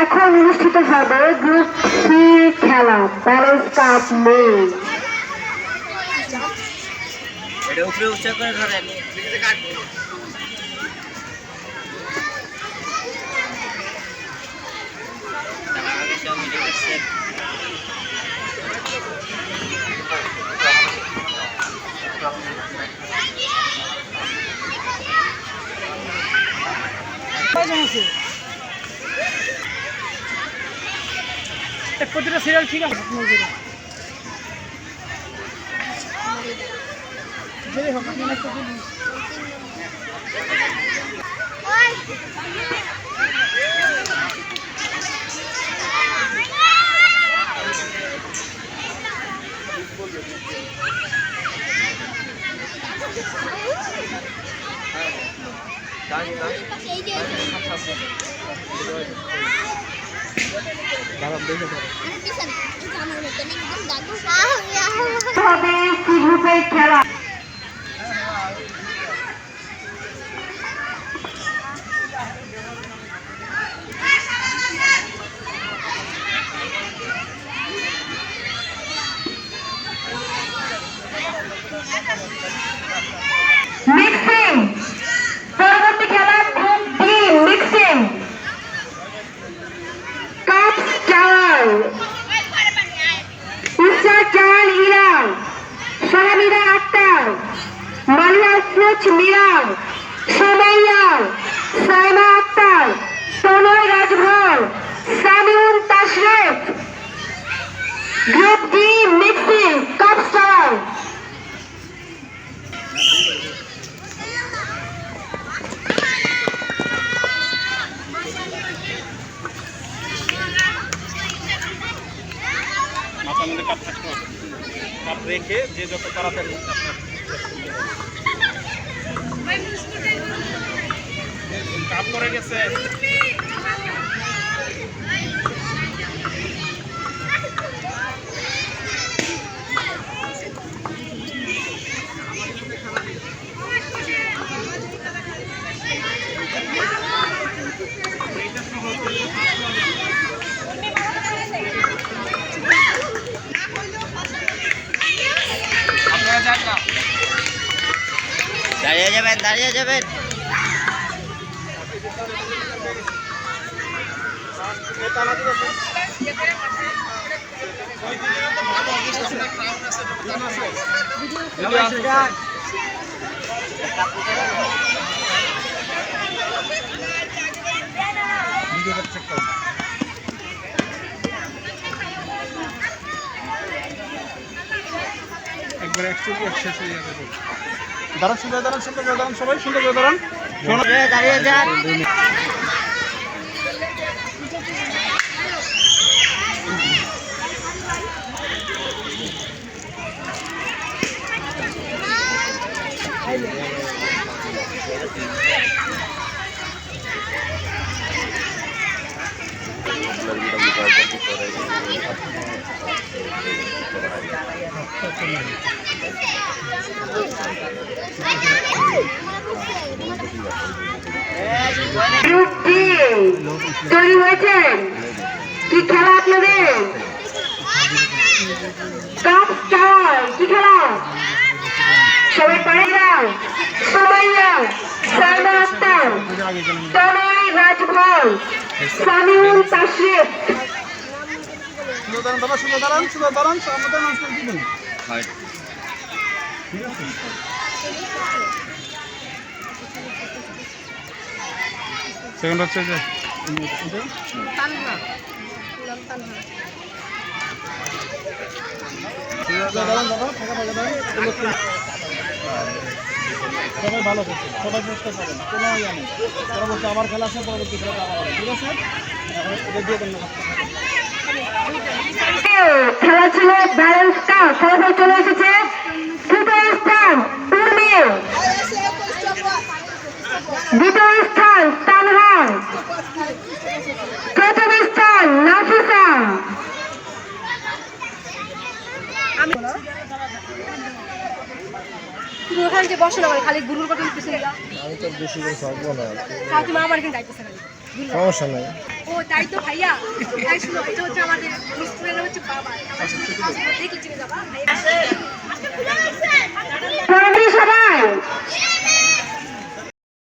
এখন অনুষ্ঠিত হবে গ্রুপ সি খেলা প্যারেন্টস কাপ মেইন। এটা উপরে উচ্চ করে ধরেন। প্রতিটা সিরিয়াল ঠিক আছে খেলা মিক্সিং পরবর্তী খেলা গ্রুপ ডি মিক্সিং কাপ চাওয়াল ইসা চাওয়াল ইরান শাহমিদা আক্তার মালিয়া সুচ Miran Sumaiya Saima Akter Tanoy Rajbhar Samiun Tashrif group D mixing cup চাওয়াল কাপ রেখে যে যত তাড়াতাড়ি কাপ করে গেছে দাঁড়িয়ে যাবেন, দাঁড়িয়ে যাবেন। একবার একচুয়ালি শেষ হয়ে যাবে। দাঁড়ান, সুন্দর দাঁড়ান, সুন্দর করে দাঁড়ান, সবাই সুন্দর করে দাঁড়ান। দাঁড়িয়ে যান। তৈরি হয়েছেন? কি খেলা আপনাদের? কাপ চাওয়াল কি খেলা? সবাই পারে না? সুমাইয়া সাইমা আক্তার তনয় রাজভর সামিউন তাশরিফ সুন্দর দাঁড়ান, সুন্দর দাঁড়ান, সুন্দর দাঁড়ান, আমাদের নাম করে দিবেন। সেকেন্ড হচ্ছে যে সবাই ভালো করছে, সবাই চেষ্টা করেন, কোনো ইয়ে নেই। পরবর্তী আবার খেলা আছে, পরবর্তী খেলাটা আবার হবে, ঠিক আছে? এটা দিয়ে দেন। খেলা ছিল ব্যালেন্স কাপ, ফলাফল চলে এসেছে তৃতীয় স্থান উর্মি, দ্বিতীয় স্থান তানহার, প্রথম স্থান নাফিসা। আপনার যে বসে না খালি গুরুর কথা পিছনে যাও আমি তো বেশি করে থাকবো না তাও তুমি আমার এখানে যাইতেছে খালি সমস্যা নাই ও তাই তো ভাইয়া তাই শুনো এটা হচ্ছে আমাদের স্টুডেন্ট হচ্ছে বাবা দেখলে চিনে যাবা ভাইয়া